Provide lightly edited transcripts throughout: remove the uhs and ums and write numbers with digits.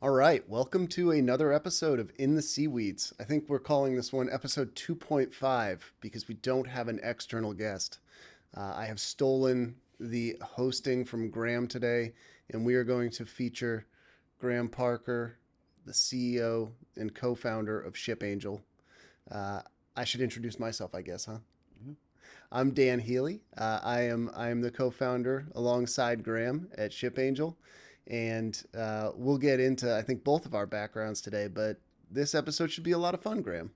All right, welcome to another episode of In the Seaweeds. I think we're calling this one episode 2.5 because we don't have an external guest. I have stolen the hosting from Graham today, and we are going to feature Graham Parker, the CEO and co founder of Ship Angel. Uh, I should introduce myself, I guess, huh? Mhm. I'm Dan Healy. I am the co-founder alongside Graham at Ship Angel, and we'll get into I think both of our backgrounds today. But this episode should be a lot of fun, Graham.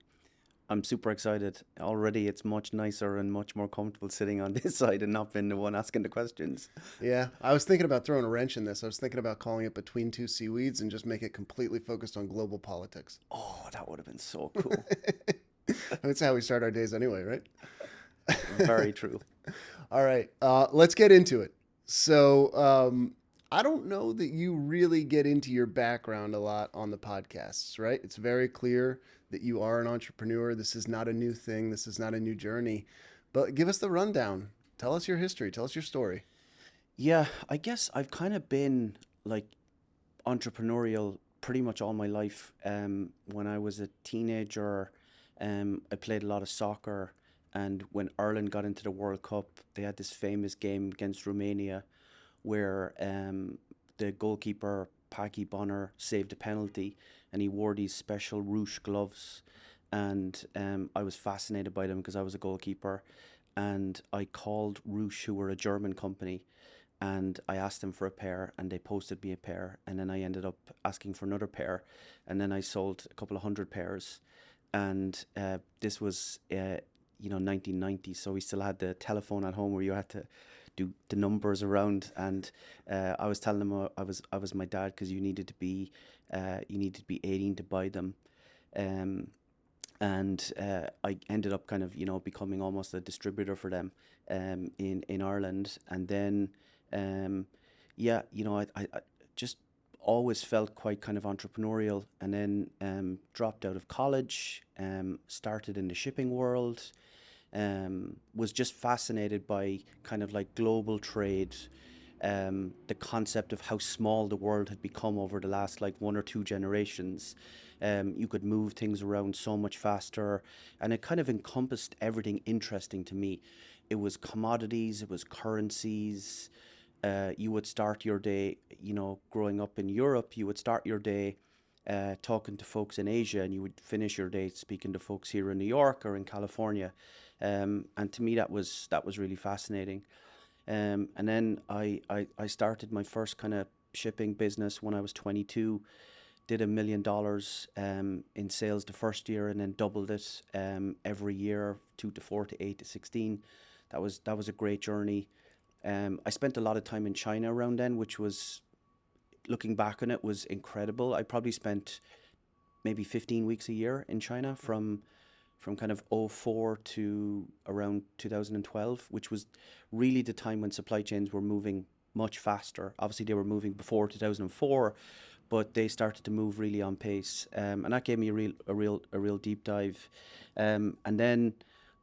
I'm super excited. Already, it's much nicer and much more comfortable sitting on this side and not being the one asking the questions. Yeah, I was thinking about throwing a wrench in this. I was thinking about calling it Between Two Seaweeds and just make it completely focused on global politics. Oh, that would have been so cool. That's how we start our days anyway, right? Very true. All right, let's get into it. So, I don't know that you really get into your background a lot on the podcasts, right? It's very clear that you are an entrepreneur. This is not a new thing, this is not a new journey. But give us the rundown. Tell us your history, tell us your story. Yeah, I guess I've kind of been like entrepreneurial pretty much all my life. When I was a teenager, I played a lot of soccer, and when Ireland got into the World Cup, they had this famous game against Romania where the goalkeeper Paki Bonner saved a penalty, and he wore these special ruche gloves, and I was fascinated by them because I was a goalkeeper, and I called Ruche, who were a German company, and I asked them for a pair, and they posted me a pair, and then I ended up asking for another pair, and then I sold a couple of hundred pairs, and this was 1990, so we still had the telephone at home where you had to do the numbers around, and I was telling them I was my dad because you needed to be 18 to buy them, um, and I ended up kind of becoming almost a distributor for them in Ireland, and then um, yeah, I just always felt quite kind of entrepreneurial, and then dropped out of college, started in the shipping world, was just fascinated by kind of like global trade, the concept of how small the world had become over the last like one or two generations. You could move things around so much faster, and it kind of encompassed everything interesting to me. It was commodities, it was currencies. You would start your day, growing up in Europe, you would start your day talking to folks in Asia, and you would finish your day speaking to folks here in New York or in California. And to me, that was really fascinating. And then I started my first kind of shipping business when I was 22. Did $1 million in sales the first year, and then doubled it every year, 2 to 4 to 8 to 16. That was a great journey. I spent a lot of time in China around then, which was, looking back on it, was incredible. I probably spent maybe 15 weeks a year in China from kind of '04 to around 2012, which was really the time when supply chains were moving much faster. Obviously, they were moving before 2004, but they started to move really on pace, and that gave me a real deep dive. And then,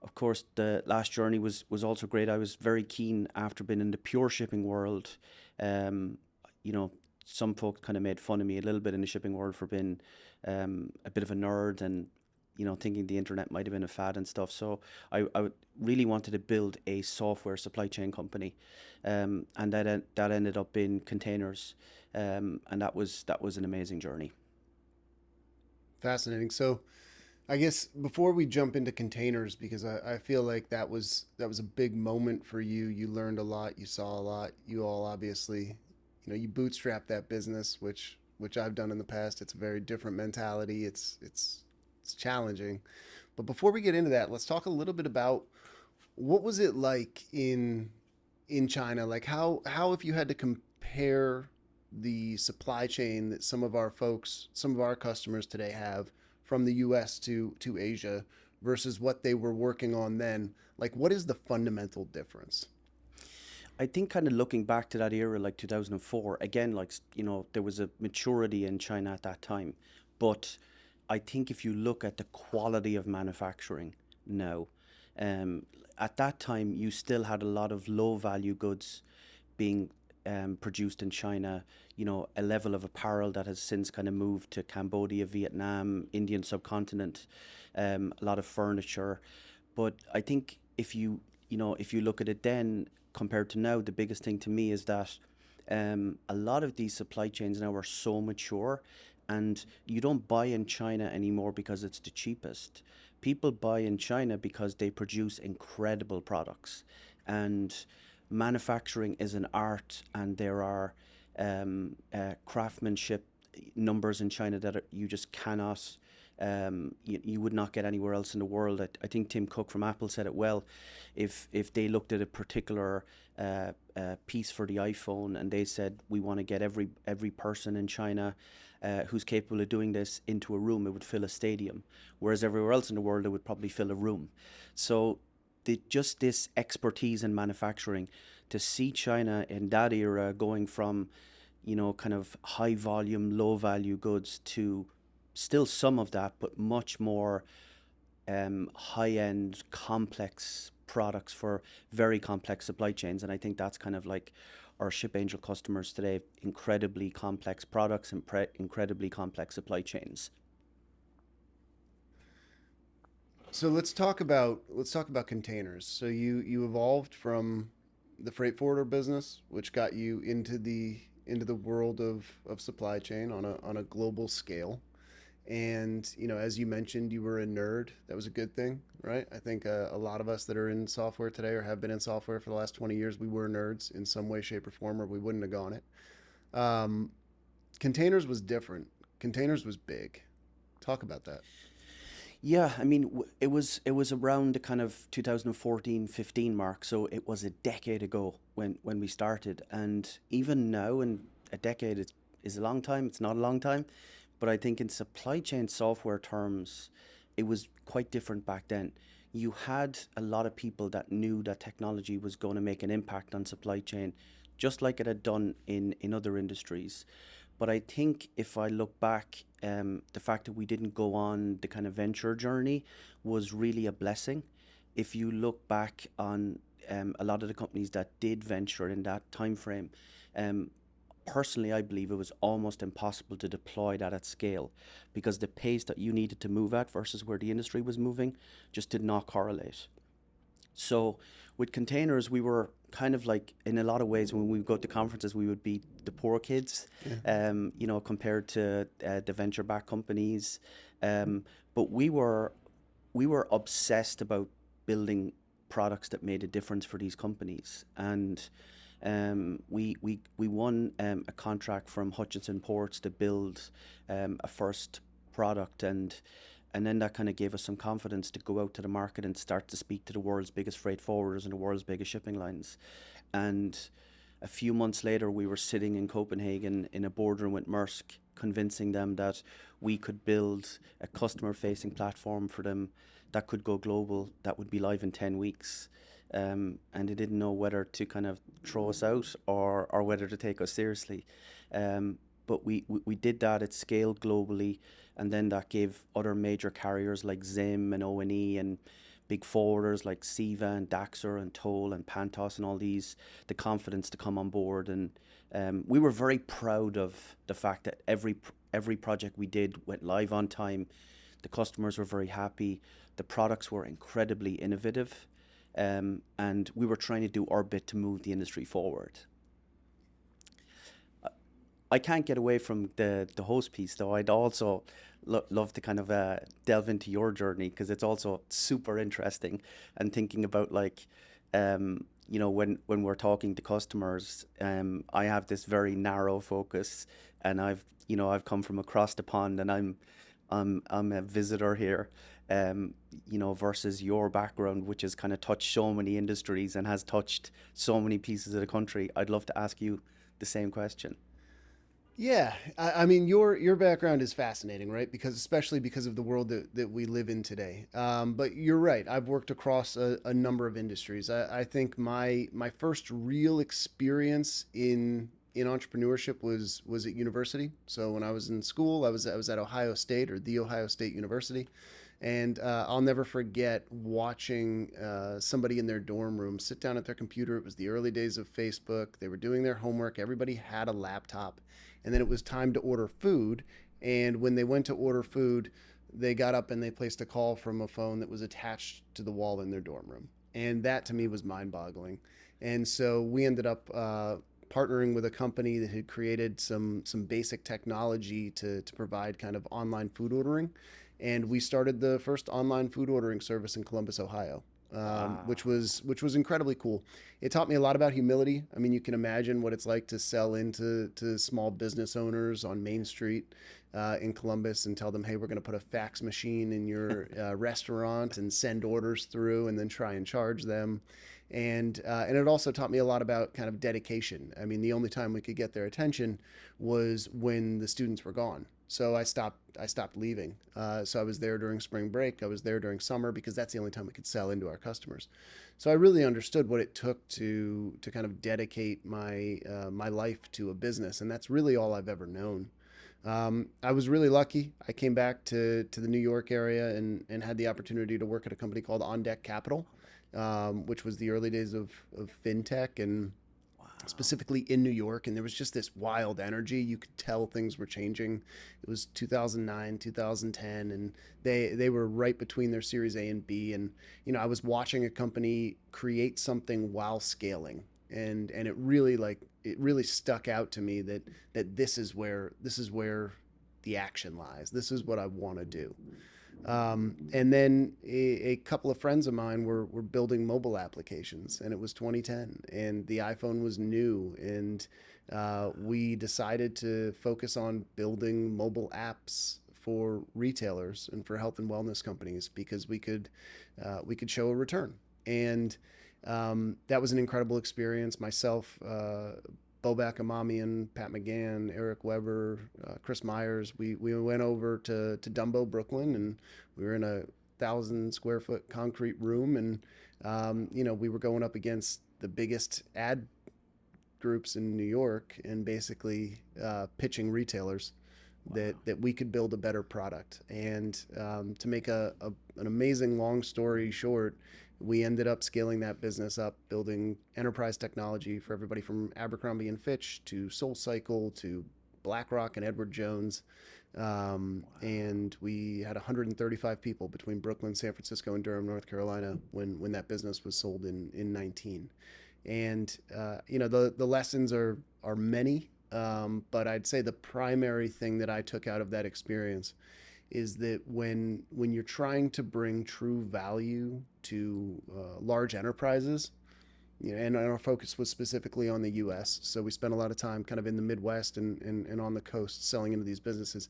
of course, the last journey was also great. I was very keen after being in the pure shipping world. Um, you know, some folks kind of made fun of me a little bit in the shipping world for being a bit of a nerd, and thinking the internet might have been a fad and stuff. So I really wanted to build a software supply chain company, and that ended up in containers, and that was an amazing journey. Fascinating. So, I guess before we jump into containers, because I feel like that was a big moment for you. You learned a lot, you saw a lot. You all obviously, you bootstrapped that business, which I've done in the past. It's a very different mentality. It's challenging. But before we get into that, let's talk a little bit about what was it like in China? Like how if you had to compare the supply chain that some of our customers today have from the US to Asia versus what they were working on then, like what is the fundamental difference? I think kind of looking back to that era, like 2004, again, like, there was a maturity in China at that time. But I think if you look at the quality of manufacturing now, um, at that time, you still had a lot of low value goods being produced in China, a level of apparel that has since kind of moved to Cambodia, Vietnam, Indian subcontinent, a lot of furniture. But I think if you look at it then compared to now, the biggest thing to me is that a lot of these supply chains now are so mature, and you don't buy in China anymore because it's the cheapest. People buy in China because they produce incredible products, and manufacturing is an art, and there are craftsmanship numbers in China that you just cannot. You would not get anywhere else in the world. I think Tim Cook from Apple said it well. If they looked at a particular piece for the iPhone and they said we want to get every person in China who's capable of doing this into a room, it would fill a stadium. Whereas everywhere else in the world, it would probably fill a room. So just this expertise in manufacturing, to see China in that era going from, kind of high volume, low value goods to still some of that, but much more high end, complex products for very complex supply chains. And I think that's kind of like our Ship Angel customers today, incredibly complex products and incredibly complex supply chains. So let's talk about containers. So you evolved from the freight forwarder business, which got you into the world of supply chain on a global scale. And as you mentioned, you were a nerd. That was a good thing, right? I think a lot of us that are in software today or have been in software for the last 20 years, we were nerds in some way, shape, or form, or we wouldn't have gone it. Um, Containers was different. Containers was big. Talk about that. Yeah, I mean, it was around the kind of 2014, 15 mark, so it was a decade ago when we started. And even now, in a decade is a long time. It's not a long time, but I think in supply chain software terms, it was quite different back then. You had a lot of people that knew that technology was going to make an impact on supply chain, just like it had done in other industries. But I think if I look back, the fact that we didn't go on the kind of venture journey was really a blessing. If you look back on a lot of the companies that did venture in that time frame, um, personally, I believe it was almost impossible to deploy that at scale because the pace that you needed to move at versus where the industry was moving just did not correlate. So with containers, we were kind of like, in a lot of ways, when we go to conferences, we would be the poor kids, Yeah. compared to the venture-backed companies. But we were obsessed about building products that made a difference for these companies, and we won a contract from Hutchinson Ports to build a first product, and then that kind of gave us some confidence to go out to the market and start to speak to the world's biggest freight forwarders and the world's biggest shipping lines. And a few months later, we were sitting in Copenhagen in a boardroom with Maersk, convincing them that we could build a customer facing platform for them that could go global, that would be live in 10 weeks. And they didn't know whether to kind of throw us out or whether to take us seriously. But we did that at scale globally, and then that gave other major carriers like Zim and O&E and big forwarders like Siva and Daxer and Toll and Pantos and all these the confidence to come on board. And we were very proud of the fact that every project we did went live on time. The customers were very happy. The products were incredibly innovative, and we were trying to do our bit to move the industry forward. I can't get away from the host piece though. I'd also love to kind of delve into your journey because it's also super interesting, and thinking about like when we're talking to customers, I have this very narrow focus, and I've come from across the pond, and I'm a visitor here, versus your background, which has kind of touched so many industries and has touched so many pieces of the country. I'd love to ask you the same question. Yeah, I mean your background is fascinating, right? Because especially because of the world that we live in today. But you're right. I've worked across a number of industries. I think my first real experience in entrepreneurship was at university. So when I was in school, I was at Ohio State or the Ohio State University, And I'll never forget watching somebody in their dorm room sit down at their computer. It was the early days of Facebook. They were doing their homework. Everybody had a laptop. And then it was time to order food. And when they went to order food, they got up and they placed a call from a phone that was attached to the wall in their dorm room. And that to me was mind boggling. And so we ended up partnering with a company that had created some basic technology to provide kind of online food ordering, and we started the first online food ordering service in Columbus, Ohio. Which Wow. was incredibly cool. It taught me a lot about humility. I mean, you can imagine what it's like to sell into to small business owners on Main Street in Columbus and tell them, "Hey, we're going to put a fax machine in your restaurant and send orders through, and then try and charge them." And it also taught me a lot about kind of dedication. I mean, the only time we could get their attention was when the students were gone. So I stopped leaving. So I was there during spring break. I was there during summer because that's the only time we could sell into our customers. So I really understood what it took to kind of dedicate my life to a business, and that's really all I've ever known. I was really lucky. I came back to the New York area and had the opportunity to work at a company called On Deck Capital, which was the early days of fintech, and Wow. specifically in New York. And there was just this wild energy. You could tell things were changing. It was 2009, 2010, and they were right between their Series A and B. And I was watching a company create something while scaling, and it really stuck out to me that this is where the action lies. This is what I want to do. And then a couple of friends of mine were building mobile applications, and it was 2010, and the iPhone was new, and we decided to focus on building mobile apps for retailers and for health and wellness companies because we could show a return. And that was an incredible experience. Myself, Bobak Amamian, Pat McGann, Eric Weber, Chris Myers. We went over to Dumbo, Brooklyn, and we were in a 1,000 square foot concrete room, and we were going up against the biggest ad groups in New York, and basically pitching retailers that Wow. that we could build a better product. And to make an amazing long story short, we ended up scaling that business up, building enterprise technology for everybody from Abercrombie and Fitch to SoulCycle to BlackRock and Edward Jones. Wow. And we had 135 people between Brooklyn, San Francisco, and Durham, North Carolina, when that business was sold in 19. And the lessons are many, but I'd say the primary thing that I took out of that experience is that when you're trying to bring true value to large enterprises, and our focus was specifically on the U.S., so we spent a lot of time kind of in the Midwest and on the coast selling into these businesses.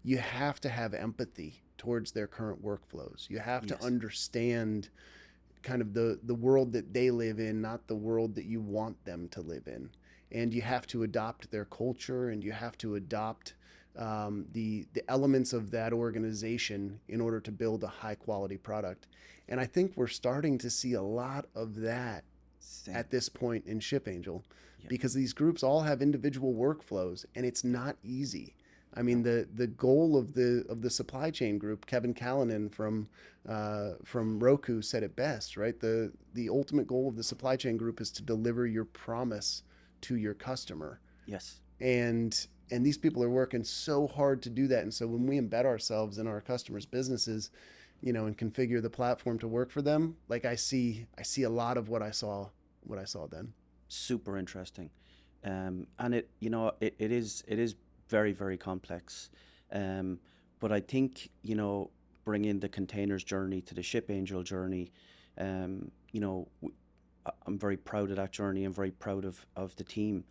You have to have empathy towards their current workflows. You have to Yes. understand kind of the world that they live in, not the world that you want them to live in. And you have to adopt their culture, and you have to adopt the elements of that organization in order to build a high quality product. And I think we're starting to see a lot of that Same. at this point in Ship Angel, Yeah. because these groups all have individual workflows, and it's not easy. I mean, No. the goal of the supply chain group, Kevin Callanan from Roku said it best, right? The ultimate goal of the supply chain group is to deliver your promise to your customer, Yes. and these people are working so hard to do that. And so when we embed ourselves in our customers' businesses, and configure the platform to work for them, like I see a lot of what I saw then. Super interesting. And it is very, very complex. Um, but I think, bringing the containers journey to the ship angel journey, um, you know, w- I'm very proud of that journey. I'm very proud of the team.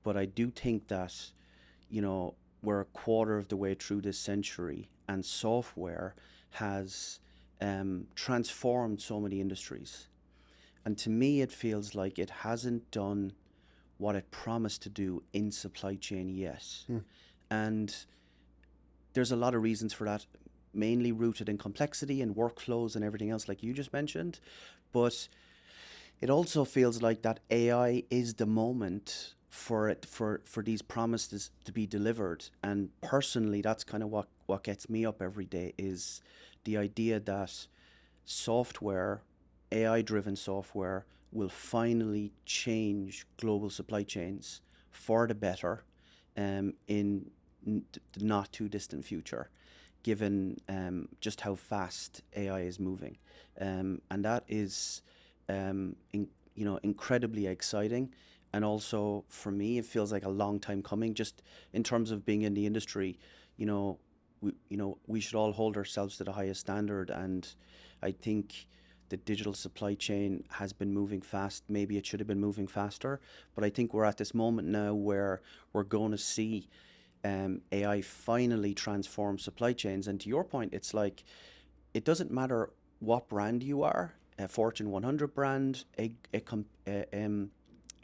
But I do think that, you know, we're a quarter of the way through this century, and software has transformed so many industries. And to me, it feels like it hasn't done what it promised to do in supply chain yet. Hmm. And there's a lot of reasons for that, mainly rooted in complexity and workflows and everything else, like you just mentioned. But it also feels like that AI is the moment for these promises to be delivered. And personally, that's kind of what gets me up every day, is the idea that software, AI driven software, will finally change global supply chains for the better, in the not too distant future, given just how fast AI is moving. And that is, incredibly exciting. And also for me, it feels like a long time coming. Just in terms of being in the industry, you know, we should all hold ourselves to the highest standard. And I think the digital supply chain has been moving fast. Maybe it should have been moving faster, but I think we're at this moment now where we're going to see AI finally transform supply chains. And to your point, it's like it doesn't matter what brand you are, a Fortune 100 brand, a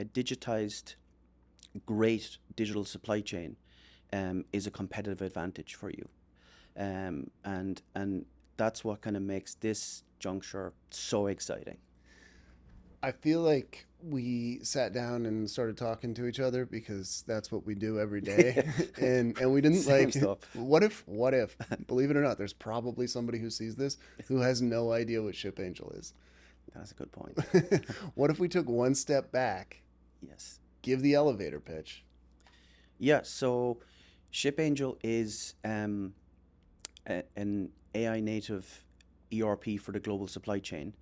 digitized, great digital supply chain is a competitive advantage for you. And that's what kind of makes this juncture so exciting. I feel like we sat down and started talking to each other because that's what we do every day. And we didn't Same like, stuff. what if, believe it or not, there's probably somebody who sees this who has no idea what Ship Angel is. That's a good point. What if we took one step back, Yes. give the elevator pitch? Yeah. So, Ship Angel is an AI native ERP for the global supply chain,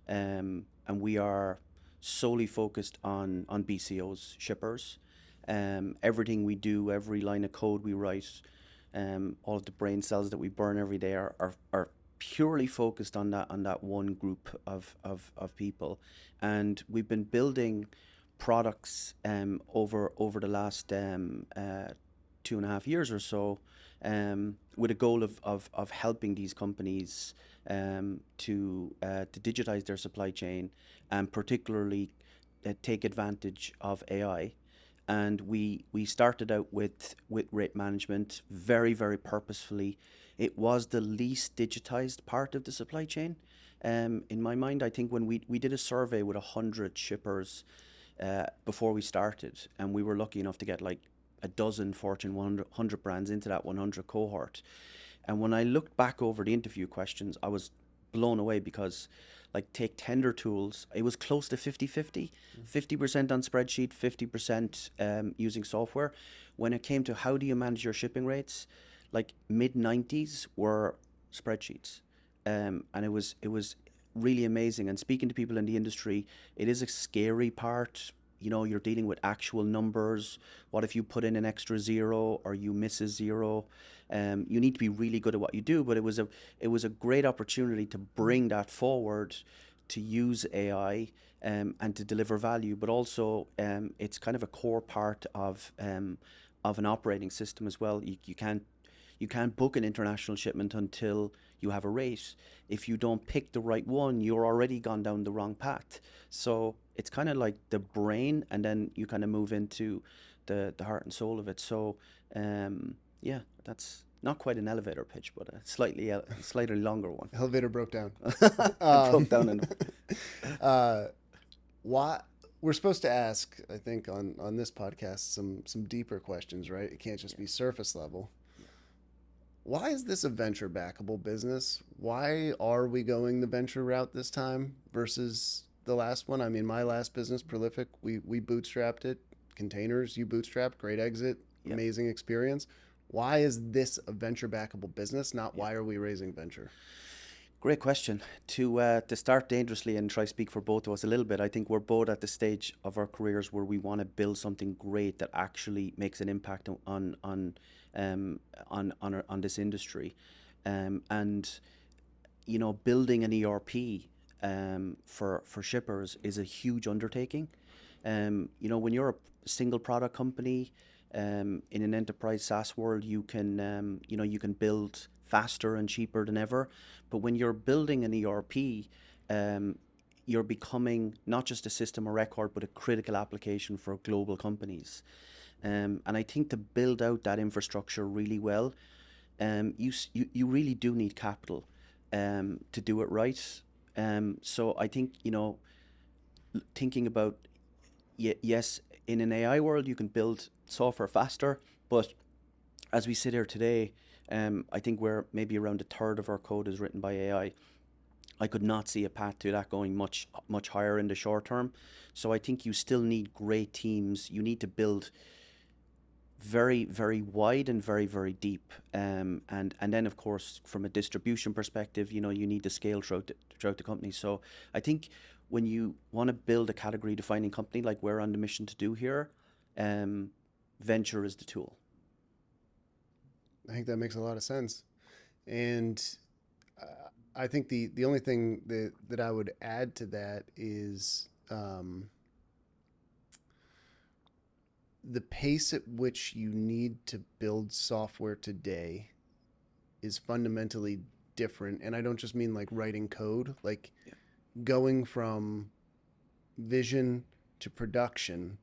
and we are solely focused on BCOs, shippers. Everything we do, every line of code we write, all of the brain cells that we burn every day are purely focused on that one group of people. And we've been building products over the last 2.5 years or so, with a goal of helping these companies to digitize their supply chain, and particularly take advantage of AI. And we started out with rate management very, very purposefully. It was the least digitized part of the supply chain. In my mind, I think when we did a survey with 100 shippers before we started, and we were lucky enough to get like a dozen Fortune 100 brands into that 100 cohort. And when I looked back over the interview questions, I was blown away because, like, take tender tools, it was close to 50-50, 50% on spreadsheet, 50% using software. When it came to how do you manage your shipping rates, like mid 90s were spreadsheets. And it was really amazing. And speaking to people in the industry, it is a scary part. You're dealing with actual numbers. What if you put in an extra zero or you miss a zero? You need to be really good at what you do. But it was a great opportunity to bring that forward, to use AI, and to deliver value. But also, it's kind of a core part of an operating system as well. You can't book an international shipment until you have a rate. If you don't pick the right one, you're already gone down the wrong path. So it's kind of like the brain, and then you kind of move into the heart and soul of it. So, yeah, that's not quite an elevator pitch, but a slightly longer one. Elevator broke down. It broke down in. uh, why we're supposed to ask, I think, on this podcast some deeper questions, right? It can't just Yeah, be surface level. yeah, Why is this a venture backable business? Why are we going the venture route this time versus the last one? I mean, my last business, Prolific, we bootstrapped it. Containers, you bootstrapped, great exit, yeah, amazing experience. Why is this a venture backable business? Not yeah. why are we raising venture? Great question. To start dangerously and try speak for both of us a little bit, I think we're both at the stage of our careers where we want to build something great that actually makes an impact on this industry, and building an ERP for shippers is a huge undertaking. When you're a single product company, in an enterprise SaaS world, you can build faster and cheaper than ever. But when you're building an ERP, um, you're becoming not just a system of record, but a critical application for global companies. And I think to build out that infrastructure really well, you really do need capital to do it right. So I think, thinking about, yes, in an AI world, you can build software faster, but as we sit here today, I think we're maybe around a third of our code is written by AI. I could not see a path to that going much higher in the short term. So I think you still need great teams. You need to build very wide and very deep. And then of course from a distribution perspective, you need to scale throughout the company. So I think when you want to build a category defining company like we're on the mission to do here, um, venture is the tool. I think that makes a lot of sense. And I think the only thing that I would add to that is the pace at which you need to build software today is fundamentally different. And I don't just mean like writing code, like Yeah. going from vision to production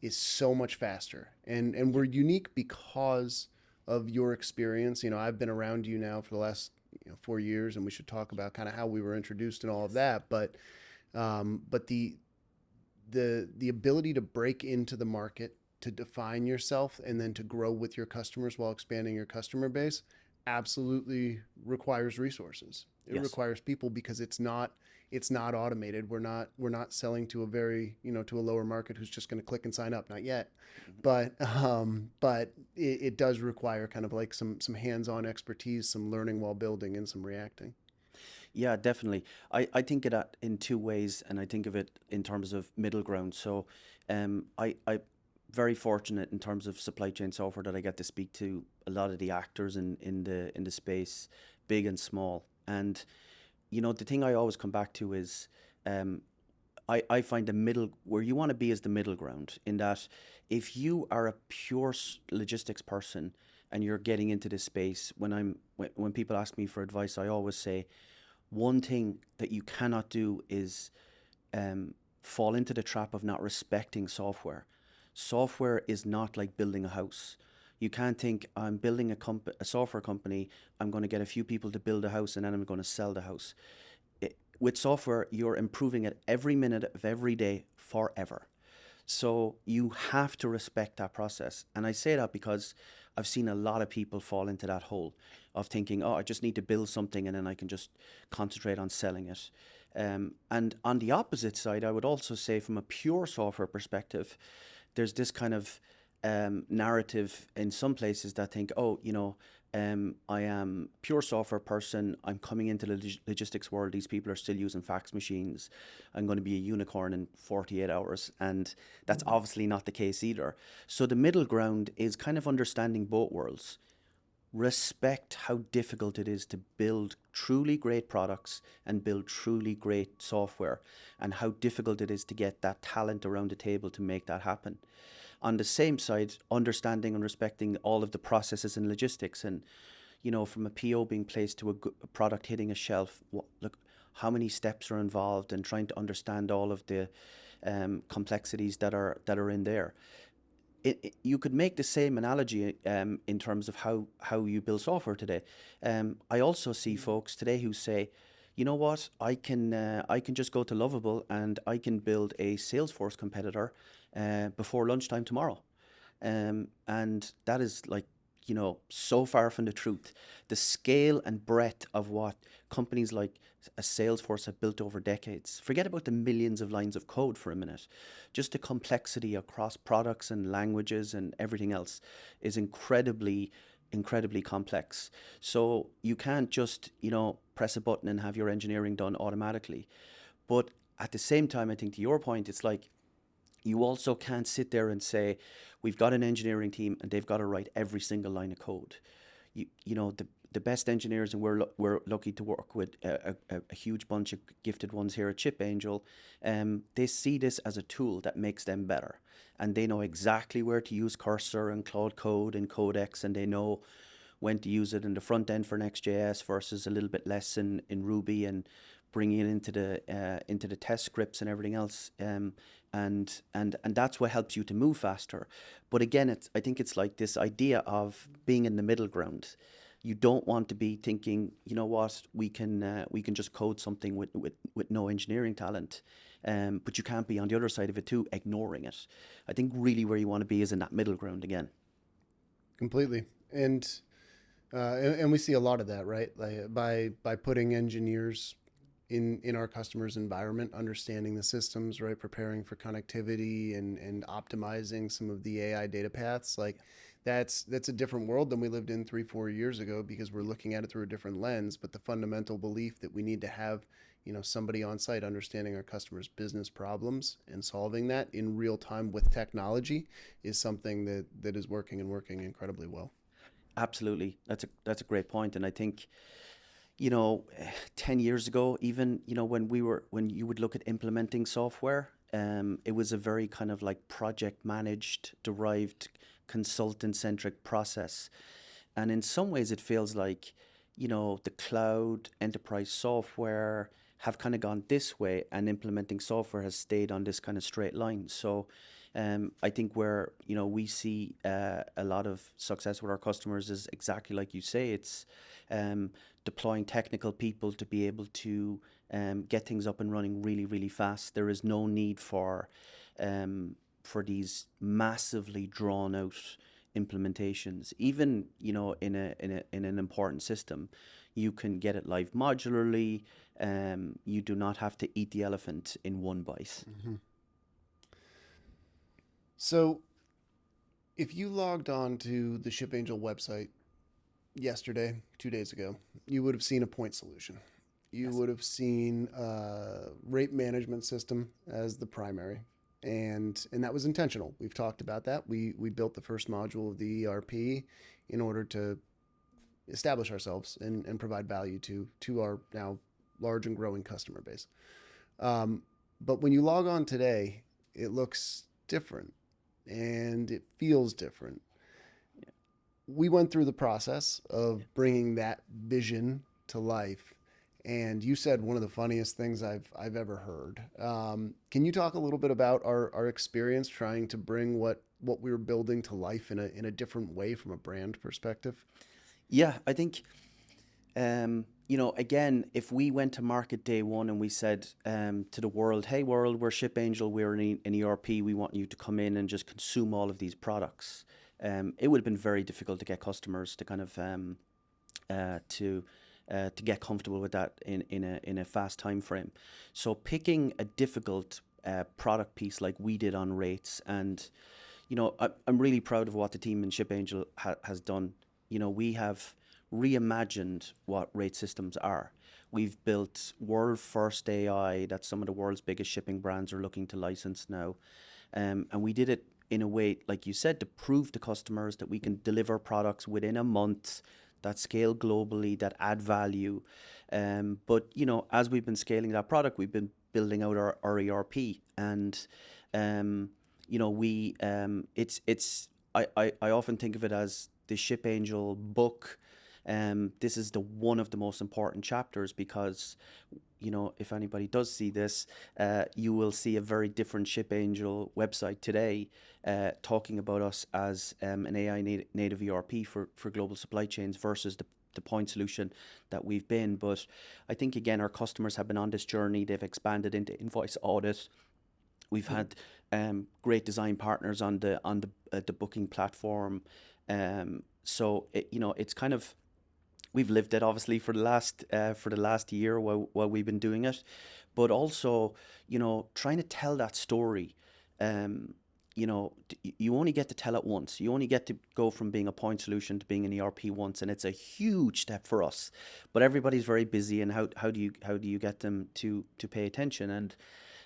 is so much faster. And we're unique because of your experience. I've been around you now for the last 4 years, and we should talk about kind of how we were introduced and all of Yes. that. But the ability to break into the market, to define yourself, and then to grow with your customers while expanding your customer base absolutely requires resources. It Yes. requires people because it's not automated. We're not selling to a very to a lower market who's just going to click and sign up. Not yet, Mhm. but it does require kind of like some hands-on expertise, some learning while building, and some reacting. Yeah, definitely. I think of that in two ways, and I think of it in terms of middle ground. So, I very fortunate in terms of supply chain software that I get to speak to a lot of the actors in the space, big and small. And the thing I always come back to is, um, I find the middle where you want to be is the middle ground. In that, if you are a pure logistics person and you're getting into this space, when people ask me for advice, I always say one thing that you cannot do is fall into the trap of not respecting software. Software is not like building a house. You can't think I'm building a software company. I'm going to get a few people to build a house and then I'm going to sell the house. With software, you're improving it every minute of every day forever. So you have to respect that process. And I say that because I've seen a lot of people fall into that hole of thinking, oh, I just need to build something and then I can just concentrate on selling it. And on the opposite side, I would also say, from a pure software perspective, there's this kind of narrative in some places that think, oh, I am pure software person. I'm coming into the logistics world. These people are still using fax machines. I'm going to be a unicorn in 48 hours. And that's obviously not the case either. So the middle ground is kind of understanding both worlds. Respect how difficult it is to build truly great products and build truly great software, and how difficult it is to get that talent around the table to make that happen. On the same side, understanding and respecting all of the processes and logistics, and from a PO being placed to a product hitting a shelf, look how many steps are involved, and trying to understand all of the complexities that are in there. You could make the same analogy in terms of how you build software today. I also see folks today who say, you know what, I can just go to Lovable and I can build a Salesforce competitor before lunchtime tomorrow. And that is like, so far from the truth. The scale and breadth of what companies like a Salesforce have built over decades. Forget about the millions of lines of code for a minute. Just the complexity across products and languages and everything else is incredibly complex. So you can't just, press a button and have your engineering done automatically. But at the same time, I think to your point, it's like you also can't sit there and say, we've got an engineering team and they've got to write every single line of code. The best engineers, and we're lucky to work with a huge bunch of gifted ones here at Chip Angel. They see this as a tool that makes them better, and they know exactly where to use Cursor and Cloud Code and Codex, and they know when to use it in the front end for Next.js versus a little bit less in Ruby, and bringing it into the test scripts and everything else. And that's what helps you to move faster. But again, I think it's like this idea of being in the middle ground. You don't want to be thinking, you know what, we can just code something with no engineering talent, but you can't be on the other side of it too, ignoring it. I think really where you want to be is in that middle ground again. Completely. And we see a lot of that, right? Like by putting engineers in our customers' environment, understanding the systems, right, preparing for connectivity and optimizing some of the AI data paths. Like that's a different world than we lived in 3 4 years ago because we're looking at it through a different lens. But the fundamental belief that we need to have, somebody on site understanding our customers' business problems and solving that in real time with technology is something that is working and working incredibly well. Absolutely, that's a great point, and I think, you know, 10 years ago, even, you know, when you would look at implementing software, it was a very kind of like project managed, derived, consultant centric process. And in some ways, it feels like, you know, the cloud enterprise software have kind of gone this way, and implementing software has stayed on this kind of straight line. So, I think where, you know, we see a lot of success with our customers is exactly like you say. It's um, deploying technical people to be able to get things up and running really, really fast. There is no need for these massively drawn out implementations. Even, you know, in an important system, you can get it live modularly. You do not have to eat the elephant in one bite. Mm-hmm. So, if you logged on to the Ship Angel website yesterday, 2 days ago, you would have seen a point solution. You Yes. would have seen a rate management system as the primary, and that was intentional. We've talked about that. We built the first module of the ERP in order to establish ourselves and provide value to our now large and growing customer base. Um, but when you log on today, it looks different and it feels different. We went through the process of bringing that vision to life. And you said one of the funniest things I've ever heard. Can you talk a little bit about our experience trying to bring what we were building to life in a different way from a brand perspective? Yeah, I think, you know, again, if we went to market day one and we said to the world, "Hey, world, we're Ship Angel, we're an ERP, we want you to come in and just consume all of these products," it would have been very difficult to get customers to kind of uh, to to get comfortable with that in a fast time frame. So picking a difficult product piece like we did on rates, and you know, I'm really proud of what the team in Ship Angel has done. You know, we have reimagined what rate systems are. We've built world first AI that some of the world's biggest shipping brands are looking to license now. And we did it in a way, like you said, to prove to customers that we can deliver products within a month that scale globally, that add value. But, you know, as we've been scaling that product, we've been building out our ERP. And, um, you know, I often think of it as the Ship Angel book. This is the one of the most important chapters because, you know, if anybody does see this, you will see a very different Ship Angel website today, talking about us as an AI native ERP for global supply chains versus the point solution that we've been. But I think, again, our customers have been on this journey. They've expanded into invoice audit. We've had great design partners on the booking platform. So you know, it's kind of, we've lived it obviously for the last year while we've been doing it, but also, you know, trying to tell that story. Um, you know, you only get to tell it once. You only get to go from being a point solution to being an ERP once, and it's a huge step for us. But everybody's very busy, and how do you get them to pay attention? And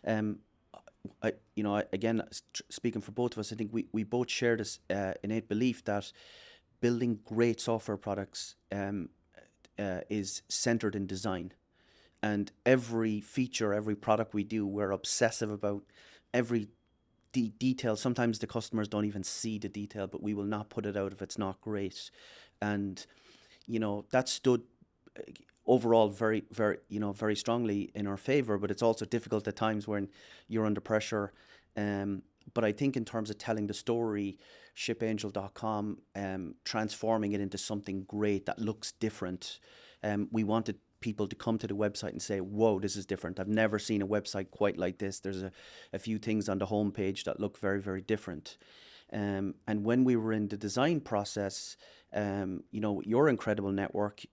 um, you know, again, speaking for both of us, I think we both share this innate belief that building great software products is centered in design. And every feature, every product we do, we're obsessive about every detail. Sometimes the customers don't even see the detail, but we will not put it out if it's not great. And, you know, that stood overall very, you know, very strongly in our favor, but it's also difficult at times when you're under pressure. But I think in terms of telling the story, shipangel.com, transforming it into something great that looks different. We wanted people to come to the website and say, whoa, this is different. I've never seen a website quite like this. There's a few things on the homepage that look very, very different. And when we were in the design process, your incredible network,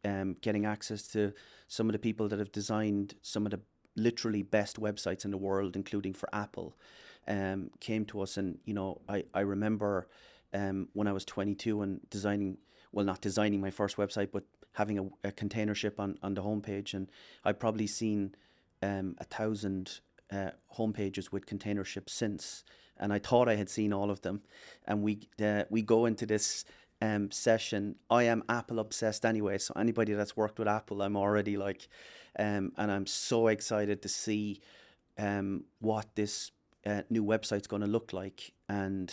getting access to some of the people that have designed some of the literally best websites in the world, including for Apple, came to us. And, I remember when I was 22 and designing, well, not designing my first website, but having a container ship on the homepage. And I'd probably seen 1,000 homepages with container ships since. And I thought I had seen all of them. And we go into this session. I am Apple obsessed anyway, so anybody that's worked with Apple, I'm already like, and I'm so excited to see what this new website's going to look like. And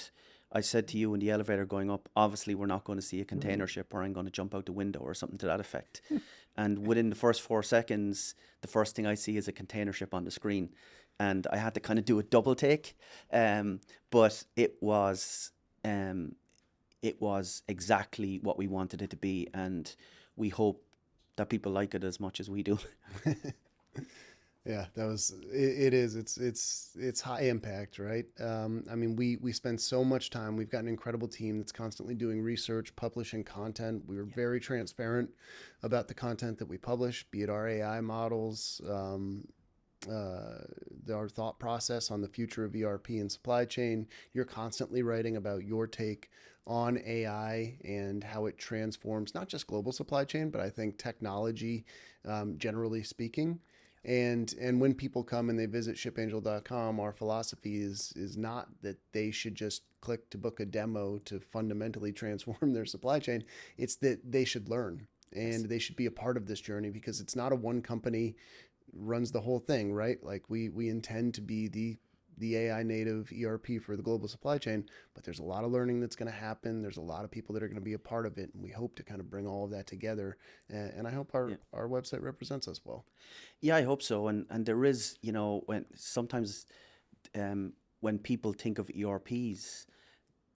I said to you in the elevator going up, obviously we're not going to see a container ship, or I'm going to jump out the window or something to that effect. And within the first 4 seconds, the first thing I see is a container ship on the screen. And I had to kind of do a double take, but it was exactly what we wanted it to be, and we hope that people like it as much as we do. Yeah, that was it is it's high impact, right? I mean, we spend so much time. We've got an incredible team that's constantly doing research, publishing content. We were very transparent about the content that we publish, be it our AI models, our thought process on the future of ERP and supply chain. You're constantly writing about your take on AI and how it transforms not just global supply chain, but I think technology, generally speaking. And when people come and they visit shipangel.com, our philosophy is not that they should just click to book a demo to fundamentally transform their supply chain. It's that they should learn Yes. and they should be a part of this journey, because it's not a one company runs the whole thing, right? Like we intend to be the AI native ERP for the global supply chain, but there's a lot of learning that's going to happen. There's a lot of people that are going to be a part of it, and we hope to kind of bring all of that together. And I hope Yeah. our website represents us well. Yeah, I hope so. And there is, when sometimes when people think of ERPs,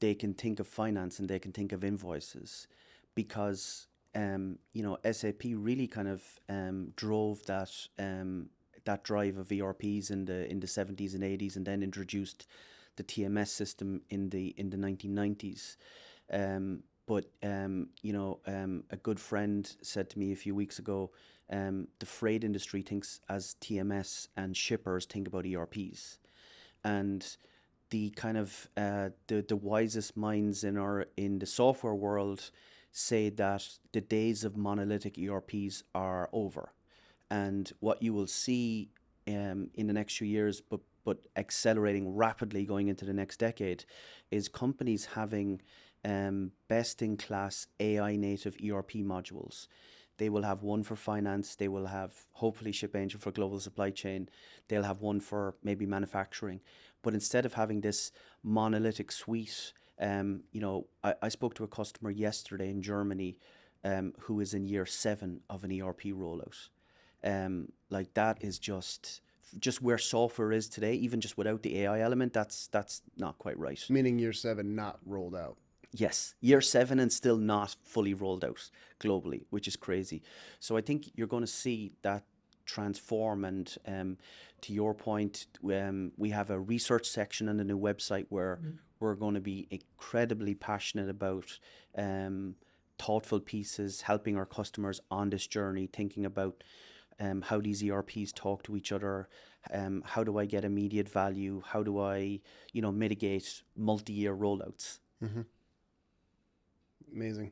they can think of finance and they can think of invoices, because SAP really kind of drove that drive of ERPs in the 70s and 80s, and then introduced the TMS system in the 1990s. But a good friend said to me a few weeks ago, the freight industry thinks as TMS, and shippers think about ERPs. And the kind of the wisest minds in the software world say that the days of monolithic ERPs are over, and what you will see in the next few years, but accelerating rapidly going into the next decade, is companies having best in class AI native ERP modules. They will have one for finance. They will have hopefully ShipAngel for global supply chain. They'll have one for maybe manufacturing. But instead of having this monolithic suite, I spoke to a customer yesterday in Germany, who is in year 7 of an ERP rollout. Like that is just where software is today, even just without the AI element. That's not quite right. Meaning year 7 not rolled out. Yes, year 7 and still not fully rolled out globally, which is crazy. So I think you're going to see that transform. And to your point, we have a research section on the new website where we're going to be incredibly passionate about thoughtful pieces, helping our customers on this journey, thinking about how these ERPs talk to each other. How do I get immediate value? How do I, mitigate multi-year rollouts? Mm-hmm. Amazing.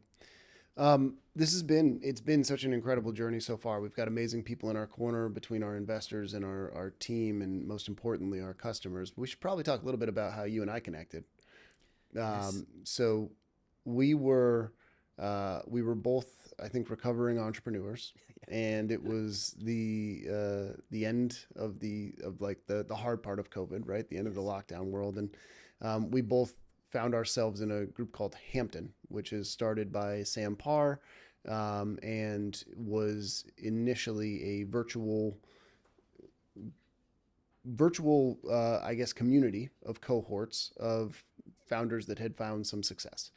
It's been such an incredible journey so far. We've got amazing people in our corner between our investors and our team, and most importantly, our customers. We should probably talk a little bit about how you and I connected. Yes. So we were both, I think, recovering entrepreneurs, and it was the end of like the hard part of COVID, right? The end of the Yes. lockdown world, and we both found ourselves in a group called Hampton, which is started by Sam Parr, and was initially a virtual I guess community of cohorts of founders that had found some success.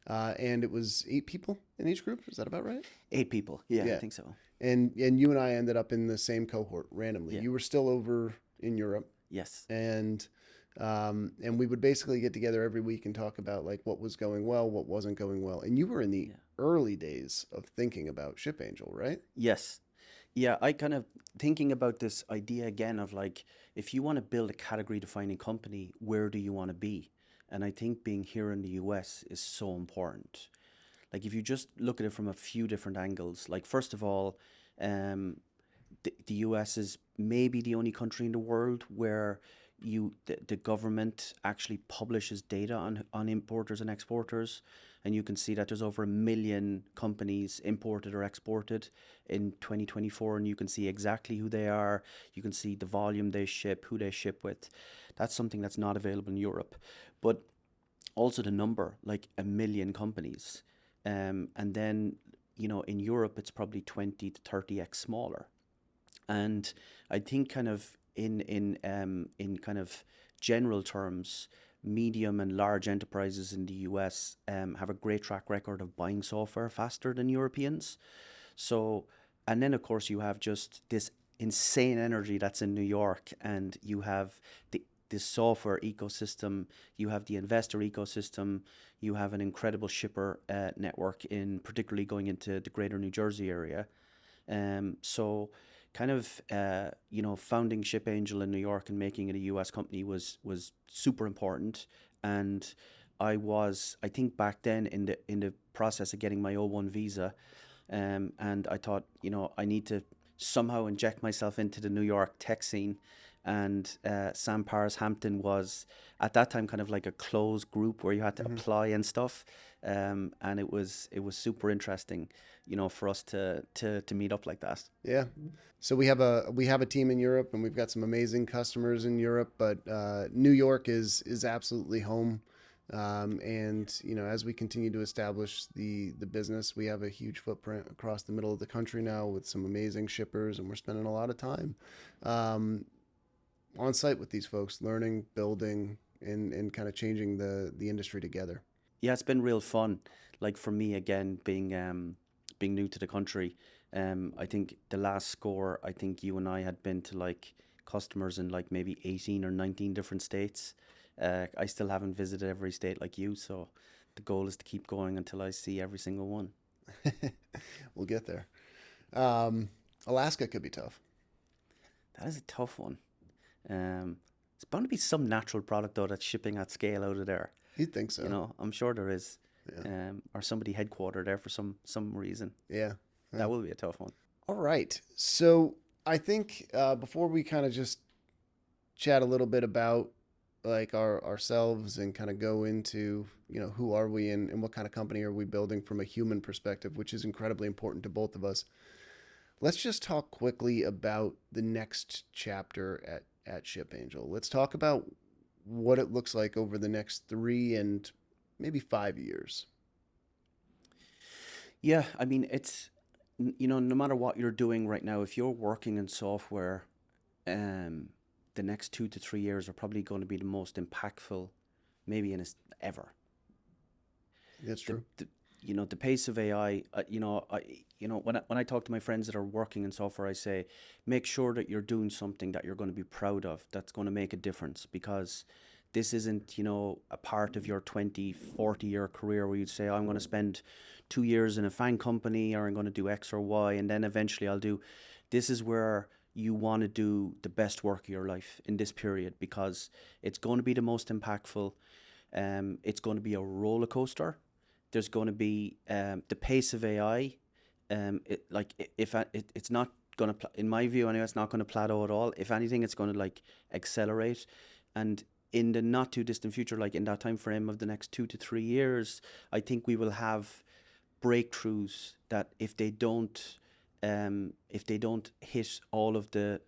And it was 8 people in each group. Is that about right? 8 people. Yeah, I Yeah. think so. And you and I ended up in the same cohort randomly. Yeah. You were still over in Europe, Yes. and we would basically get together every week and talk about like what was going well, what wasn't going well. And you were in the Yeah. early days of thinking about Ship Angel, right? Yes. Yeah, I kind of thinking about this idea again of like, if you want to build a category defining company, where do you want to be? And I think being here in the US is so important. Like, if you just look at it from a few different angles, like, first of all, um, the US is maybe the only country in the world where the government actually publishes data on importers and exporters, and you can see that there's over 1 million companies imported or exported in 2024, and you can see exactly who they are. You can see the volume they ship, who they ship with. That's something that's not available in Europe, but also the number, like 1 million companies. And then, in Europe, it's probably 20 to 30x smaller. And I think kind of in kind of general terms, medium and large enterprises in the US have a great track record of buying software faster than Europeans. So, and then of course you have just this insane energy that's in New York, and you have the software ecosystem, you have the investor ecosystem, you have an incredible shipper network in particularly going into the greater New Jersey area. So kind of founding Ship Angel in New York and making it a US company was super important. And I think back then in the process of getting my O1 visa, and I thought, I need to somehow inject myself into the New York tech scene. And Sam Paris Hampton was at that time kind of like a closed group where you had to Hmm. apply and stuff. And it was super interesting, for us to meet up like that. Yeah. So we have a team in Europe, and we've got some amazing customers in Europe, but New York is absolutely home. And as we continue to establish the business, we have a huge footprint across the middle of the country now with some amazing shippers, and we're spending a lot of time um, on site with these folks, learning, building, and kind of changing the industry together. Yeah, it's been real fun. Like for me, again, being new to the country, I think the last score, I think you and I had been to like customers in like maybe 18 or 19 different states. I still haven't visited every state like you, so the goal is to keep going until I see every single one. We'll get there. Um, Alaska could be tough. That is a tough one. It's bound to be some natural product though that's shipping at scale out of there. You'd think so. I'm sure there is, Yeah. or somebody headquartered there for some reason. Yeah. Yeah. That will be a tough one. All right. So I think before we kind of just chat a little bit about like ourselves and kind of go into who are we and what kind of company are we building from a human perspective, which is incredibly important to both of us. Let's just talk quickly about the next chapter at Ship Angel. Let's talk about what it looks like over the next 3 and maybe 5 years. Yeah, I mean, no matter what you're doing right now, if you're working in software, um, the next 2 to 3 years are probably going to be the most impactful, maybe ever. That's The, true. the the pace of AI, when I talk to my friends that are working in software, I say, make sure that you're doing something that you're going to be proud of, that's going to make a difference, because this isn't, a part of your 20, 40-year career where you'd say, "Oh, I'm going to spend 2 years in a FANG company, or I'm going to do X or Y, and then eventually I'll do." This is where you want to do the best work of your life in this period, because it's going to be the most impactful. It's going to be a roller coaster. There's going to be the pace of AI. It's not going to, in my view anyway, it's not going to plateau at all. If anything, it's going to like accelerate. And in the not too distant future, like in that time frame of the next 2 to 3 years, I think we will have breakthroughs that if they don't hit all of the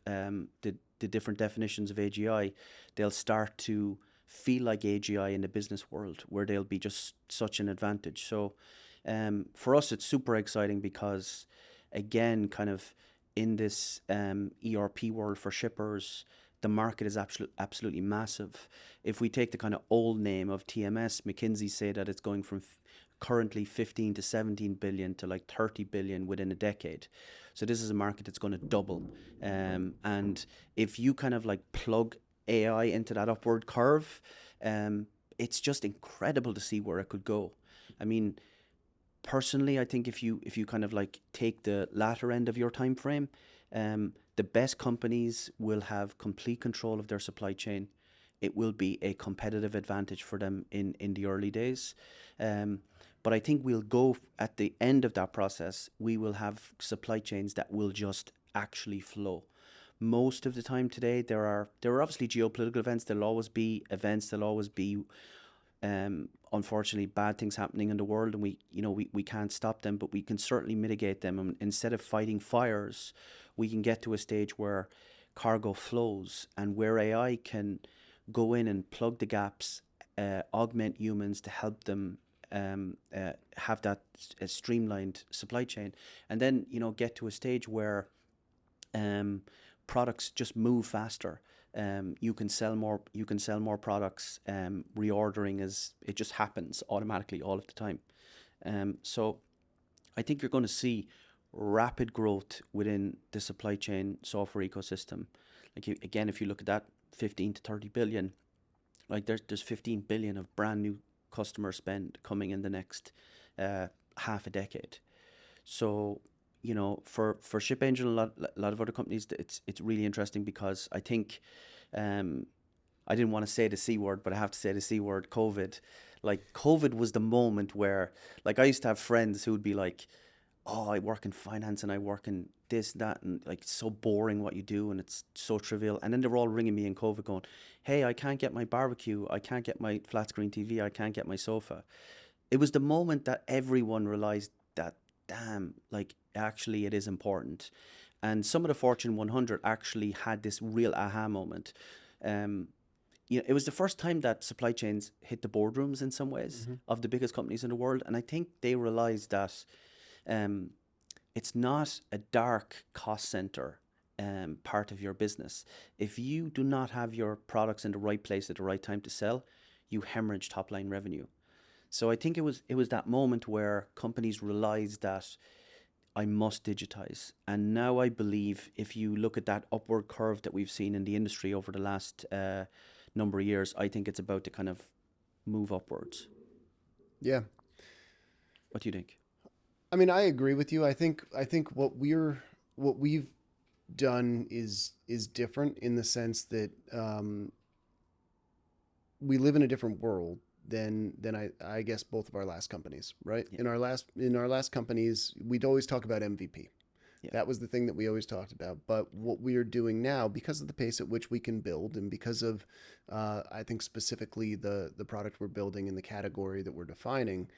different definitions of AGI, they'll start to feel like AGI in the business world, where they'll be just such an advantage. So for us, it's super exciting because, again, kind of in this ERP world for shippers, the market is absolutely massive. If we take the kind of old name of TMS, McKinsey say that it's going from currently 15 to 17 billion to like 30 billion within a decade. So this is a market that's going to double. And if you kind of like plug AI into that upward curve, it's just incredible to see where it could go. I mean, personally, I think if you kind of like take the latter end of your time frame, the best companies will have complete control of their supply chain. It will be a competitive advantage for them in the early days. Um, but I think we'll go at the end of that process, we will have supply chains that will just actually flow. Most of the time today, there are obviously geopolitical events. There'll always be events. There'll always be unfortunately bad things happening in the world, and we can't stop them, but we can certainly mitigate them. And instead of fighting fires, we can get to a stage where cargo flows and where AI can go in and plug the gaps, augment humans to help them have that streamlined supply chain, and then get to a stage where um, products just move faster. You can sell more. You can sell more products. Reordering is it just happens automatically all of the time. So I think you're going to see rapid growth within the supply chain software ecosystem. Like again, if you look at that 15 to 30 billion, like there's 15 billion of brand new customer spend coming in the next half a decade. So, for Ship Angel and a lot of other companies, it's really interesting because I think um, I didn't want to say the C word, but I have to say the C word, COVID. Like COVID was the moment where, like, I used to have friends who would be like, "Oh, I work in finance and I work in this, that, and like it's so boring what you do and it's so trivial." And then they were all ringing me in COVID going, "Hey, I can't get my barbecue, I can't get my flat screen TV, I can't get my sofa." It was the moment that everyone realized that, damn, like actually it is important. And some of the Fortune 100 actually had this real aha moment. Um, it was the first time that supply chains hit the boardrooms in some ways Mm-hmm. of the biggest companies in the world. And I think they realized that um, it's not a dark cost center part of your business. If you do not have your products in the right place at the right time to sell, you hemorrhage top line revenue. So I think it was that moment where companies realized that I must digitize. And now I believe if you look at that upward curve that we've seen in the industry over the last number of years, I think it's about to kind of move upwards. Yeah. What do you think? I mean, I agree with you. I think what we've done is different in the sense that we live in a different world than I guess both of our last companies, right? Yeah, In our last companies, we'd always talk about MVP. yeah, That was the thing that we always talked about. But what we are doing now, because of the pace at which we can build, and because of, I think specifically the product we're building and the category that we're defining,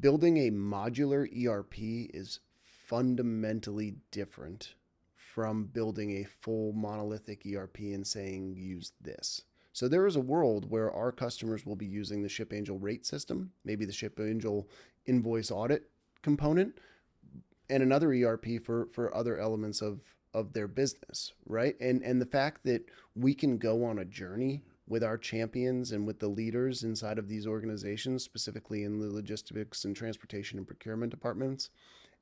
building a modular ERP is fundamentally different from building a full monolithic ERP and saying use this. So there is a world where our customers will be using the Ship Angel rate system, maybe the Ship Angel invoice audit component, and another ERP for other elements of their business, right? And the fact that we can go on a journey with our champions and with the leaders inside of these organizations, specifically in the logistics and transportation and procurement departments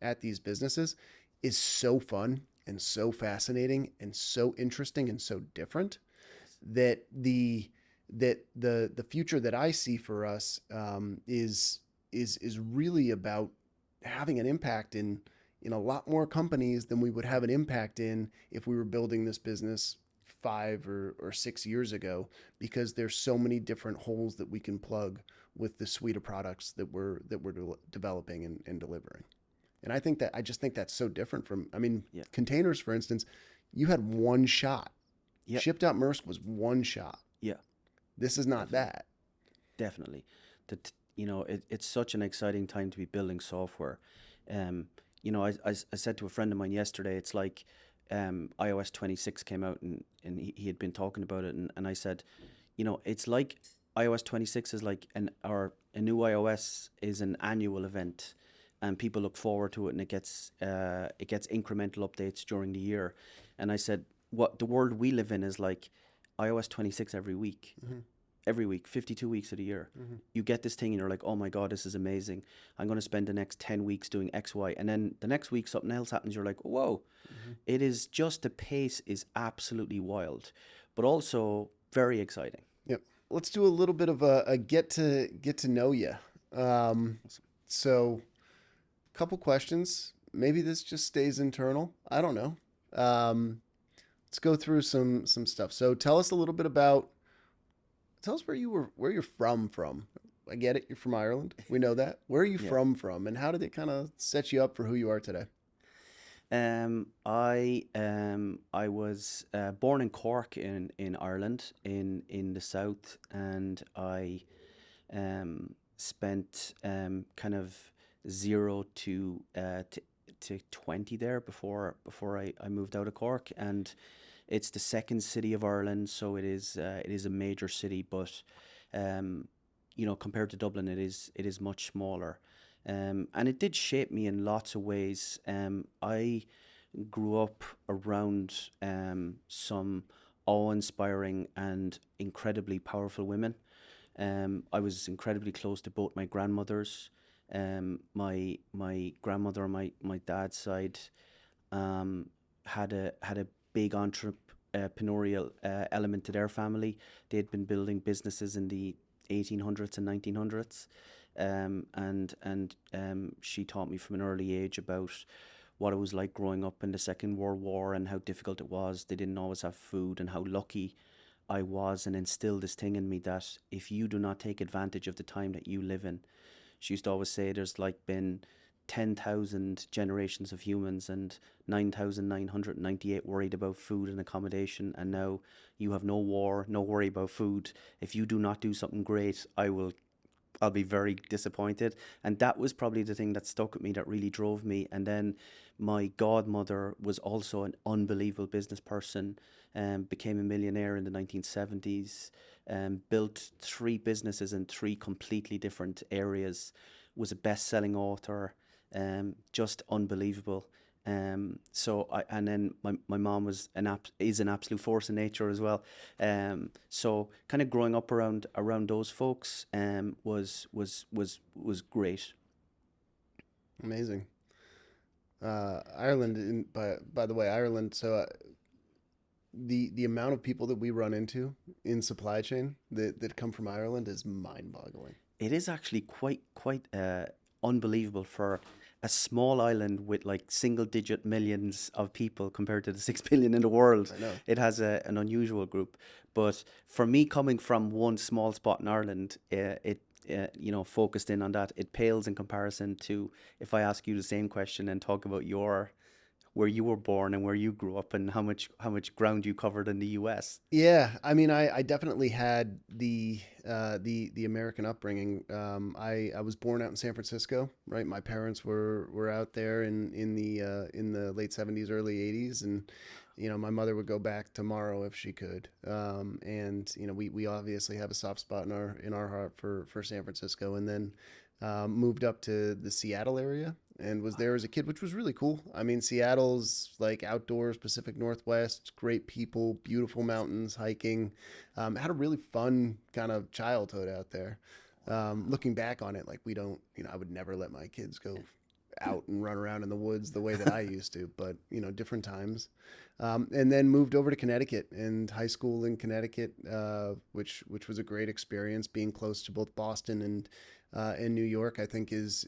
at these businesses, is so fun and so fascinating and so interesting and so different that the future that I see for us is really about having an impact in a lot more companies than we would have an impact in if we were building this business 5 or 6 years ago, because there's so many different holes that we can plug with the suite of products that we're developing and delivering. And I just think that's so different from, I mean, yeah, containers, for instance, you had one shot. yeah, Shipped.Maersk was one shot. yeah. This is not Definitely, that. definitely. That it's such an exciting time to be building software. Um, I said to a friend of mine yesterday, it's like iOS 26 came out and he had been talking about it, and I said, it's like iOS 26 is like a new iOS is an annual event, and people look forward to it, and it gets incremental updates during the year. And I said, what the world we live in is like iOS 26 Hmm. every week, 52 weeks of the year. Hmm. You get this thing and you're like, oh my God, this is amazing. I'm going to spend the next 10 weeks doing X, Y. And then the next week, something else happens. You're like, whoa, Hmm. it is just the pace is absolutely wild, but also very exciting. Yep. Let's do a little bit of a get to know you. Um, Awesome. so, couple questions. Maybe this just stays internal. I don't know. Um, let's go through some stuff. So, tell us where you're from. I get it. You're from Ireland. We know that. Where are you Yeah. from, and how did it kind of set you up for who you are today? I was born in Cork in Ireland in the south, and I spent kind of 0 to 20 there before I moved out of Cork, and it's the second city of Ireland, so it is a major city, but um, compared to Dublin, it is much smaller, and it did shape me in lots of ways. I grew up around some awe-inspiring and incredibly powerful women. I was incredibly close to both my grandmothers. My grandmother on my dad's side um, had a big entrepreneurial element to their family. They had been building businesses in the 1800s and 1900s, and she taught me from an early age about what it was like growing up in the Second World War and how difficult it was. They didn't always have food, and how lucky I was, and instilled this thing in me that if you do not take advantage of the time that you live in, she used to always say there's like been 10,000 generations of humans and 9,998 worried about food and accommodation, and now you have no war, no worry about food. If you do not do something great, I'll be very disappointed. And that was probably the thing that stuck with me, that really drove me. And then my godmother was also an unbelievable business person, became a millionaire in the 1970s, built three businesses in three completely different areas, was a best selling author, just unbelievable. And then my mom is an absolute force in nature as well. So kind of growing up around those folks was great. Amazing. Ireland, by the way, Ireland. So the amount of people that we run into in supply chain that come from Ireland is mind-boggling. It is actually quite unbelievable for a small island with like single digit millions of people compared to the 6 billion in the world. I know. It has an unusual group. But for me, coming from one small spot in Ireland, it focused in on that, it pales in comparison to if I ask you the same question and talk about your where you were born and where you grew up and how much ground you covered in the US. Yeah, I mean, I definitely had the American upbringing. I was born out in San Francisco, right? My parents were out there in the late '70s, early '80s, and my mother would go back tomorrow if she could. And we obviously have a soft spot in our heart for San Francisco, and then moved up to the Seattle area and was there as a kid, which was really cool. I mean, Seattle's like outdoors, Pacific Northwest, great people, beautiful mountains, hiking. Had a really fun kind of childhood out there. Looking back on it, like we don't, I would never let my kids go out and run around in the woods the way that I used to, but different times. And then moved over to Connecticut and high school in Connecticut, which was a great experience. Being close to both Boston and New York, I think is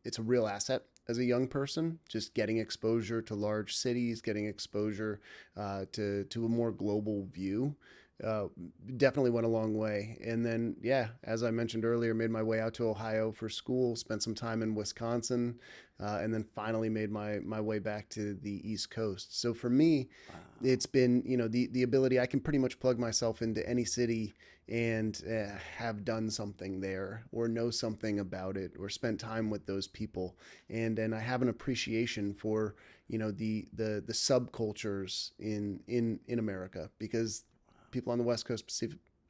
it's a real asset as a young person. Just getting exposure to large cities, getting exposure to a more global view. Uh, Definitely went a long way. And then, yeah, as I mentioned earlier, made my way out to Ohio for school, spent some time in Wisconsin, and then finally made my way back to the East Coast. So for me, Wow. it's been the ability. I can pretty much plug myself into any city and have done something there or know something about it or spent time with those people, and I have an appreciation for the subcultures in America, because people on the West Coast,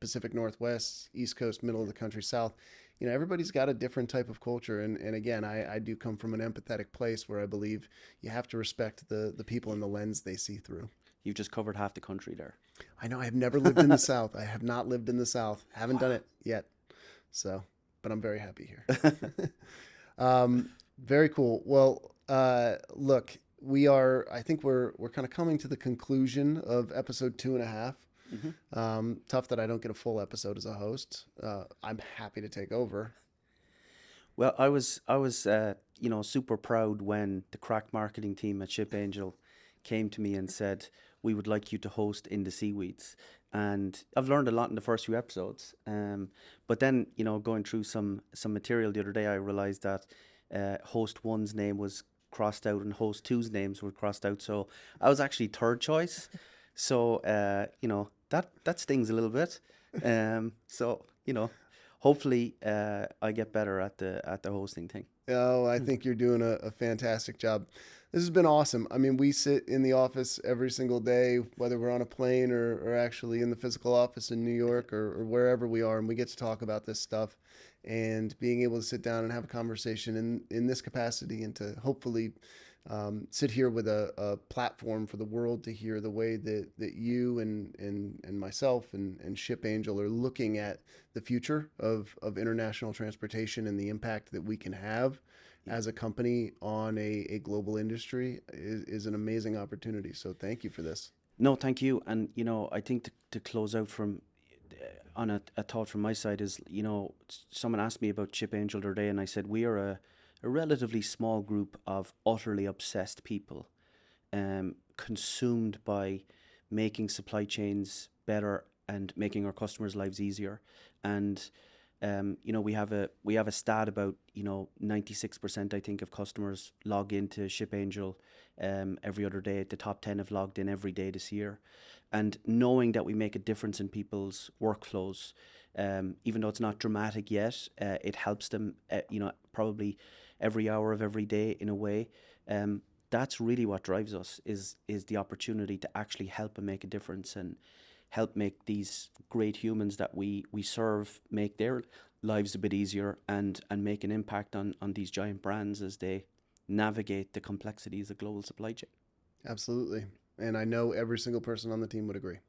Pacific Northwest, East Coast, middle of the country, South, everybody's got a different type of culture. And again, I do come from an empathetic place where I believe you have to respect the people and the lens they see through. You've just covered half the country there. I know I have never lived in the South. I have not lived in the South. Haven't done Wow. it yet. So, but I'm very happy here. Very cool. Well, look, I think we're kind of coming to the conclusion of episode 2.5. Hmm. Tough that I don't get a full episode as a host. I'm happy to take over. Well, I was super proud when the crack marketing team at Ship Angel came to me and said, "We would like you to host In The Seaweeds." And I've learned a lot in the first few episodes. But then, going through some material the other day, I realized that host one's name was crossed out and host two's names were crossed out. So I was actually third choice. So that stings a little bit. So hopefully I get better at the hosting thing. Oh, I think you're doing a fantastic job. This has been awesome. I mean, we sit in the office every single day, whether we're on a plane or actually in the physical office in New York or wherever we are, and we get to talk about this stuff. And being able to sit down and have a conversation in this capacity and to hopefully sit here with a platform for the world to hear the way that you and myself and Ship Angel are looking at the future of international transportation and the impact that we can have Yeah. as a company on a global industry is an amazing opportunity. So thank you for this. No, thank you. And I think to close out on a thought from my side is, someone asked me about Chip Angel the other day, and I said we are a relatively small group of utterly obsessed people, consumed by making supply chains better and making our customers' lives easier. And we have a stat about 96% I think of customers log into Ship Angel every other day. The top 10 have logged in every day this year, and knowing that we make a difference in people's workflows, even though it's not dramatic yet, it helps them. Probably every hour of every day in a way. That's really what drives us is the opportunity to actually help and make a difference and help make these great humans that we serve make their lives a bit easier and make an impact on these giant brands as they navigate the complexities of global supply chain. Absolutely. And I know every single person on the team would agree.